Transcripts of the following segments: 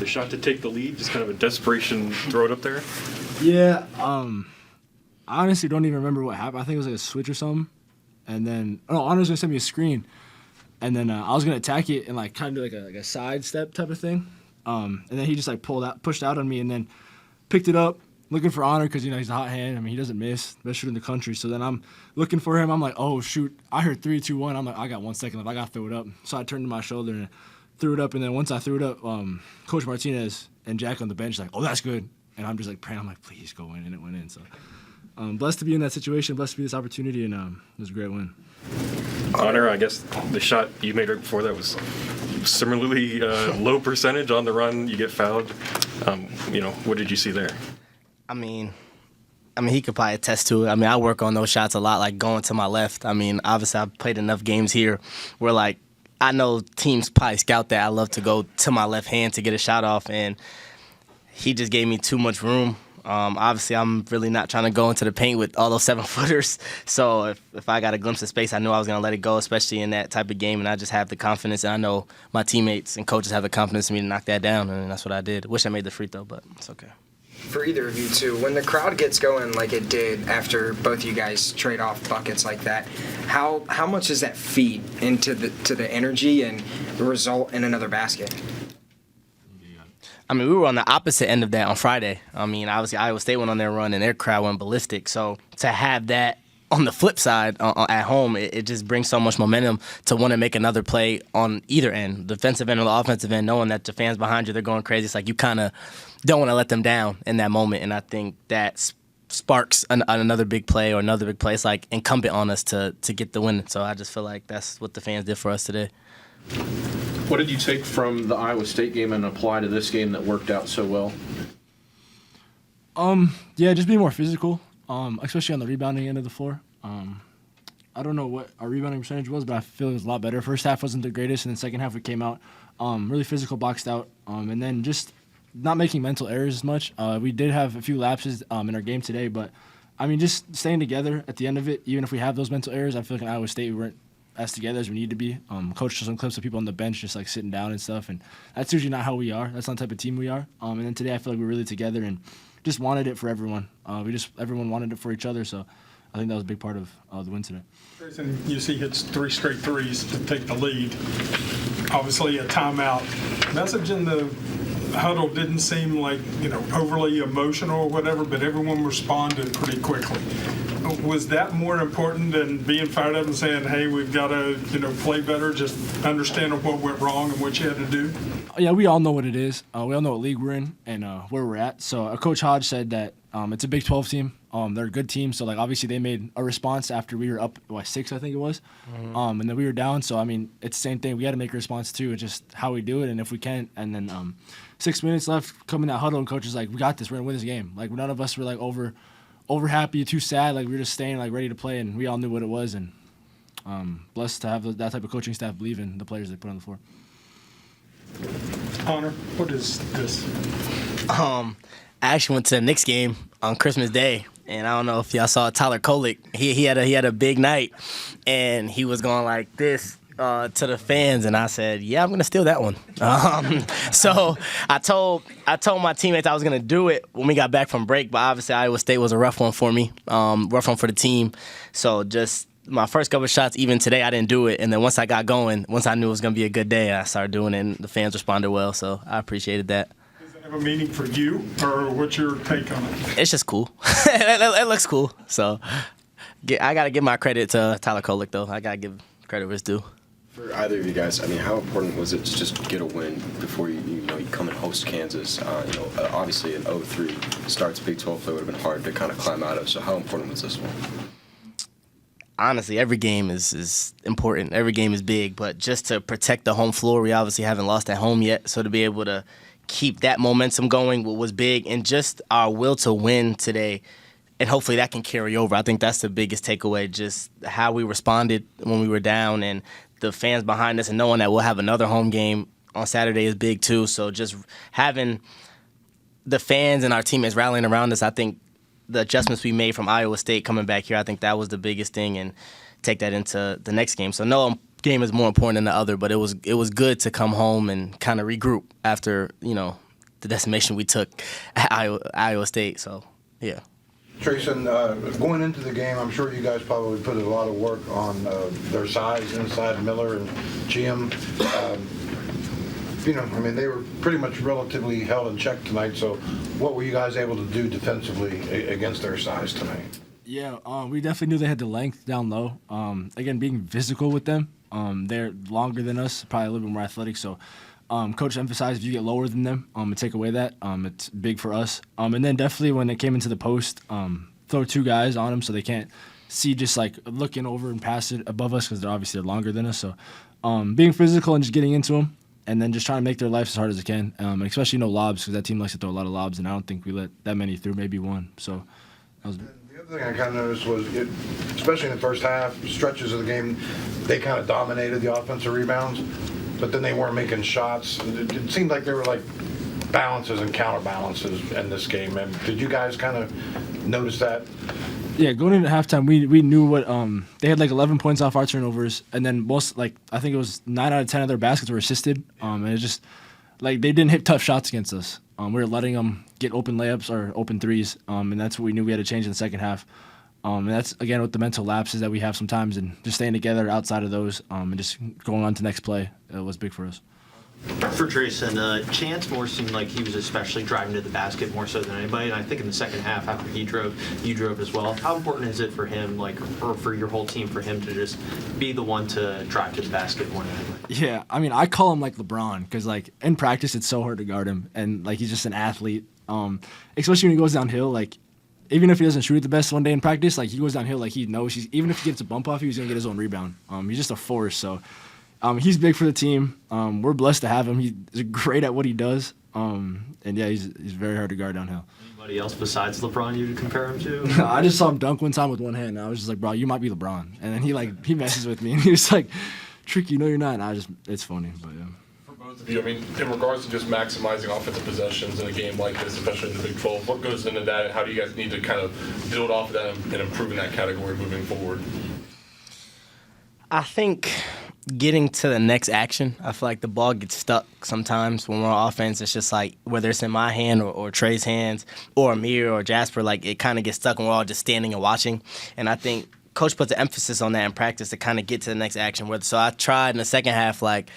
the shot to take the lead, just kind of a desperation throw it up there? Yeah, I honestly don't even remember what happened. I think it was like a switch or something. And then, Honor was going to send me a screen. And then I was going to attack it and like kind of do like a side step type of thing. And then he just like pushed out on me and then picked it up, looking for Honor because, he's a hot hand. I mean, he doesn't miss, best shooter in the country. So then I'm looking for him. I'm like, oh, shoot. I heard 3, 2, 1. I'm like, I got 1 second left. I got to throw it up. So I turned to my shoulder and threw it up. And then once I threw it up, Coach Martinez and Jack on the bench like, oh, that's good. And I'm just like praying. I'm like, please go in. And it went in. So blessed to be in that situation, blessed to be this opportunity. And it was a great win. Honor, I guess the shot you made right before that was similarly low percentage on the run. You get fouled. What did you see there? I mean, he could probably attest to it. I mean, I work on those shots a lot, like going to my left. I mean, obviously I've played enough games here where, like, I know teams probably scout that. I love to go to my left hand to get a shot off, and he just gave me too much room. Obviously, I'm really not trying to go into the paint with all those 7-footers. So if I got a glimpse of space, I knew I was going to let it go, especially in that type of game. And I just have the confidence, and I know my teammates and coaches have the confidence in me to knock that down, and that's what I did. Wish I made the free throw, but it's okay. For either of you two, when the crowd gets going like it did after both you guys trade off buckets like that, how much does that feed into the energy and result in another basket? I mean, we were on the opposite end of that on Friday. I mean, obviously, Iowa State went on their run, and their crowd went ballistic. So to have that on the flip side at home, it just brings so much momentum to want to make another play on either end, the defensive end or the offensive end, knowing that the fans behind you, they're going crazy. It's like you kind of don't want to let them down in that moment. And I think that sparks another big play or another big play. It's like incumbent on us to get the win. So I just feel like that's what the fans did for us today. What did you take from the Iowa State game and apply to this game that worked out so well? Yeah, just being more physical, especially on the rebounding end of the floor. I don't know what our rebounding percentage was, but I feel it was a lot better. First half wasn't the greatest, and then second half we came out really physical, boxed out, and then just not making mental errors as much. We did have a few lapses in our game today, but I mean, just staying together at the end of it, even if we have those mental errors, I feel like in Iowa State we weren't as together as we need to be. Coach showed some clips of people on the bench just like sitting down and stuff, and that's usually not how we are. That's not the type of team we are. And then today I feel like we're really together and just wanted it for everyone. Everyone wanted it for each other, so I think that was a big part of the win today. Treysen, you see, hits 3 straight threes to take the lead. Obviously, a timeout. Message in the huddle didn't seem like, overly emotional or whatever, but everyone responded pretty quickly. Was that more important than being fired up and saying, hey, we've got to, play better, just understanding what went wrong and what you had to do? Yeah, we all know what it is. We all know what league we're in and where we're at. So Coach Hodge said that it's a Big 12 team. They're a good team. So, obviously they made a response after we were up, 6, I think it was. Mm-hmm. And then we were down. So, I mean, it's the same thing. We got to make a response, too. It's just how we do it and if we can. And then 6 minutes left, coming that huddle, and Coach is like, we got this. We're going to win this game. None of us were, over happy, too sad. We were just staying, ready to play. And we all knew what it was. And blessed to have that type of coaching staff believe in the players they put on the floor. Honor, what is this? I actually went to the Knicks game on Christmas Day, and I don't know if y'all saw Tyler Kolek. He had a big night, and he was going like this to the fans, and I said, "Yeah, I'm gonna steal that one." So I told my teammates I was gonna do it when we got back from break, but obviously Iowa State was a rough one for me, rough one for the team. So just my first couple of shots, even today, I didn't do it. And then once I got going, once I knew it was going to be a good day, I started doing it, and the fans responded well. So I appreciated that. Does it have a meaning for you, or what's your take on it? It's just cool. It looks cool. So I got to give my credit to Tyler Kolek, though. I got to give credit where it's due. For either of you guys, I mean, how important was it to just get a win before you come and host Kansas? Obviously an 0-3 starts Big 12 play would have been hard to kind of climb out of. So how important was this one? Honestly, every game is important. Every game is big, but just to protect the home floor, we obviously haven't lost at home yet. So to be able to keep that momentum going was big, and just our will to win today, and hopefully that can carry over. I think that's the biggest takeaway, just how we responded when we were down, and the fans behind us, and knowing that we'll have another home game on Saturday is big too. So just having the fans and our teammates rallying around us, I think the adjustments we made from Iowa State coming back here, I think that was the biggest thing, and take that into the next game. So no game is more important than the other, but it was good to come home and kind of regroup after, the decimation we took at Iowa State. So, yeah. Treysen, going into the game, I'm sure you guys probably put a lot of work on their size inside Miller and GM. They were pretty much relatively held in check tonight. So what were you guys able to do defensively against their size tonight? Yeah, we definitely knew they had the length down low. Again, being physical with them, they're longer than us, probably a little bit more athletic. So Coach emphasized if you get lower than them and take away that, it's big for us. And then definitely when they came into the post, throw two guys on them so they can't see just like looking over and pass it above us because they're obviously longer than us. So being physical and just getting into them and then just trying to make their life as hard as they can, and especially no lobs because that team likes to throw a lot of lobs, and I don't think we let that many through, maybe one. So that was. The other thing I kind of noticed was, especially in the first half, stretches of the game, they kind of dominated the offensive rebounds, but then they weren't making shots. It seemed like there were like balances and counterbalances in this game. And did you guys kind of notice that? Yeah, going into halftime, we knew what they had like 11 points off our turnovers, and then I think it was 9 out of 10 of their baskets were assisted, and it just like they didn't hit tough shots against us. We were letting them get open layups or open threes, and that's what we knew we had to change in the second half. And that's again with the mental lapses that we have sometimes, and just staying together outside of those, and just going on to next play was big for us. For Treysen, Chance Moore seemed like he was especially driving to the basket more so than anybody, and I think in the second half after he drove, you drove as well. How important is it for him, or for your whole team, for him to just be the one to drive to the basket more than anybody? Yeah, I mean, I call him like LeBron because like in practice it's so hard to guard him, and like he's just an athlete. Especially when he goes downhill, like even if he doesn't shoot it the best one day in practice, like he goes downhill like he knows even if he gets a bump off, he's gonna get his own rebound. He's just a force. So. He's big for the team. We're blessed to have him. He's great at what he does. And yeah, he's very hard to guard downhill. Anybody else besides LeBron you would compare him to? I just saw him dunk one time with one hand, and I was just like, bro, you might be LeBron. And then he messes with me, and he was like, Tricky, no, you're not. And it's funny, but yeah. For both of you, I mean, in regards to just maximizing offensive possessions in a game like this, especially in the Big 12, what goes into that, and how do you guys need to kind of build off of that and improve in that category moving forward? I think getting to the next action, I feel like the ball gets stuck sometimes when we're on offense. It's just like whether it's in my hand or Trey's hands or Amir or Jasper, like it kind of gets stuck and we're all just standing and watching. And I think Coach puts the emphasis on that in practice to kind of get to the next action. So I tried in the second half, like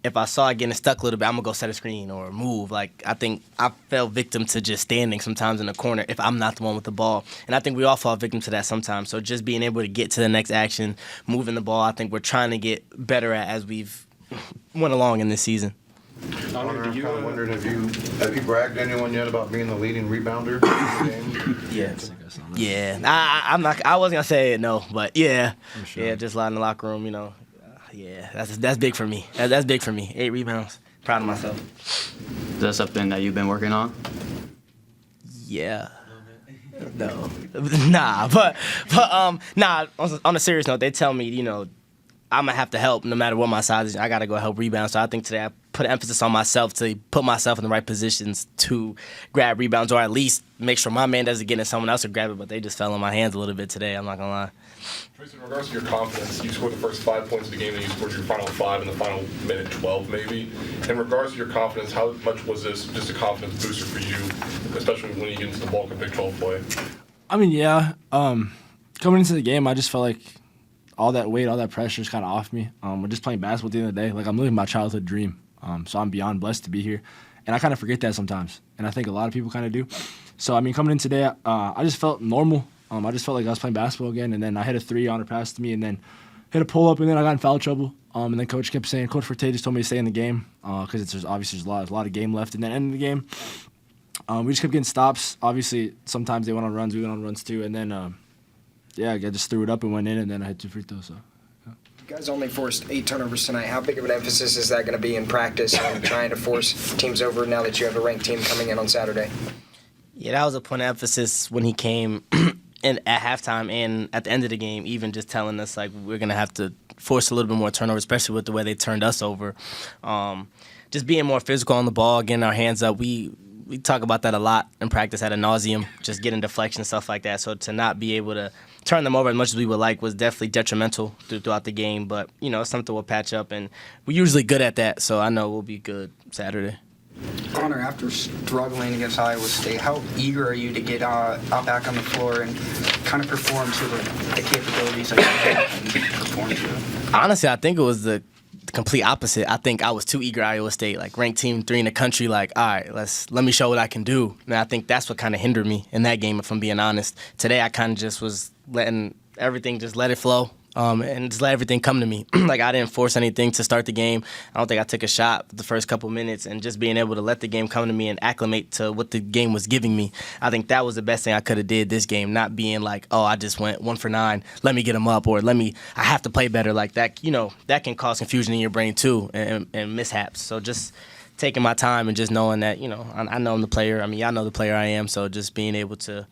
if I saw it getting stuck a little bit, I'm going to go set a screen or move. Like, I think I fell victim to just standing sometimes in the corner if I'm not the one with the ball. And I think we all fall victim to that sometimes. So just being able to get to the next action, moving the ball, I think we're trying to get better at as we've went along in this season. Honor, I'm kind of wondering, have you bragged to anyone yet about being the leading rebounder in the game? Yeah. I wasn't going to say it, no, but yeah. Sure. Yeah, just a lot in the locker room, you know. Yeah, that's big for me. That's big for me. 8 rebounds. Proud of myself. Is that something that you've been working on? Yeah. No. Nah, but on a serious note, they tell me, you know, I'm going to have to help no matter what my size is. I got to go help rebound. So I think today I put an emphasis on myself to put myself in the right positions to grab rebounds or at least make sure my man doesn't get it, someone else to grab it. But they just fell in my hands a little bit today. I'm not going to lie. Treysen, in regards to your confidence, you scored the first 5 points of the game, and you scored your final 5 in the final minute 12, maybe. In regards to your confidence, how much was this just a confidence booster for you, especially when you get into the bulk of Big 12 play? I mean, yeah. Coming into the game, I just felt like all that weight, all that pressure is kind of off me. We're just playing basketball at the end of the day. Like, I'm living my childhood dream. So I'm beyond blessed to be here. And I kind of forget that sometimes. And I think a lot of people kind of do. So, I mean, coming in today, I just felt normal. I just felt like I was playing basketball again. And then I hit a 3 on a pass to me and then hit a pull-up, and then I got in foul trouble. And then Coach kept saying, Coach Forte just told me to stay in the game because there's obviously a lot of game left. And then end of the game, we just kept getting stops. Obviously, sometimes they went on runs. We went on runs too. And then, I just threw it up and went in, and then I hit 2 free throws. So. You guys only forced 8 turnovers tonight. How big of an emphasis is that going to be in practice and trying to force teams over now that you have a ranked team coming in on Saturday? Yeah, that was a point of emphasis when he came in at halftime and at the end of the game, even just telling us, like, we're going to have to force a little bit more turnover, especially with the way they turned us over. Just being more physical on the ball, getting our hands up. We talk about that a lot in practice ad nauseum, just getting deflection and stuff like that. So to not be able to turn them over as much as we would like was definitely detrimental throughout the game. But, you know, it's something we'll patch up, and we're usually good at that, so I know we'll be good Saturday. Connor, after struggling against Iowa State, how eager are you to get out back on the floor and kind of perform to the capabilities that you have and perform to? Honestly, I think it was the complete opposite. I think I was too eager at Iowa State, like ranked team 3 in the country, like, all right, let me show what I can do. And I think that's what kind of hindered me in that game, if I'm being honest. Today, I kind of just was letting everything just let it flow. And just let everything come to me. Like, I didn't force anything to start the game. I don't think I took a shot the first couple minutes, and just being able to let the game come to me and acclimate to what the game was giving me. I think that was the best thing I could have did this game, not being like, oh, I just went 1 for 9, let me get him up, or I have to play better. Like that, that can cause confusion in your brain too, and mishaps. So just taking my time and just knowing that, I know I'm the player. I mean, y'all know the player I am, so just being able to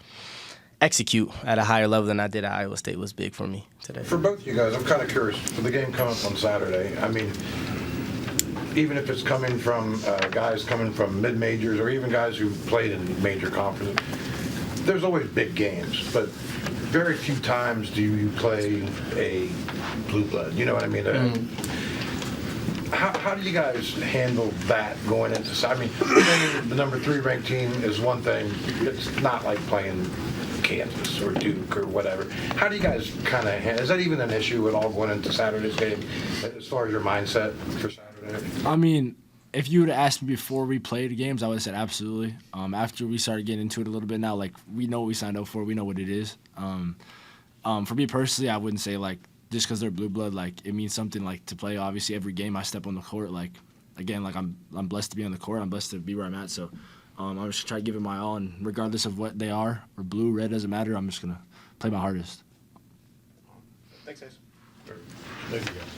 execute at a higher level than I did at Iowa State was big for me today. For both of you guys, I'm kind of curious. For the game coming up on Saturday, I mean, even if it's coming from guys coming from mid-majors or even guys who played in major conferences, there's always big games, but very few times do you play a blue blood. You know what I mean? How do you guys handle that going into? I mean, playing the number 3 ranked team is one thing. It's not like playing Kansas or Duke or whatever. How do you guys kind of is that even an issue at all going into Saturday's game as far as your mindset for Saturday? I mean, if you would have asked me before we played games, I would have said absolutely. After we started getting into it a little bit now, like, we know what we signed up for, we know what it is. For me personally, I wouldn't say like just because they're blue blood, like it means something like to play. Obviously, every game I step on the court, like again, like I'm blessed to be on the court. I'm blessed to be where I'm at. So I'm just trying to give it my all, and regardless of what they are, or blue, red, doesn't matter. I'm just gonna play my hardest. Thanks, guys. Thank you guys.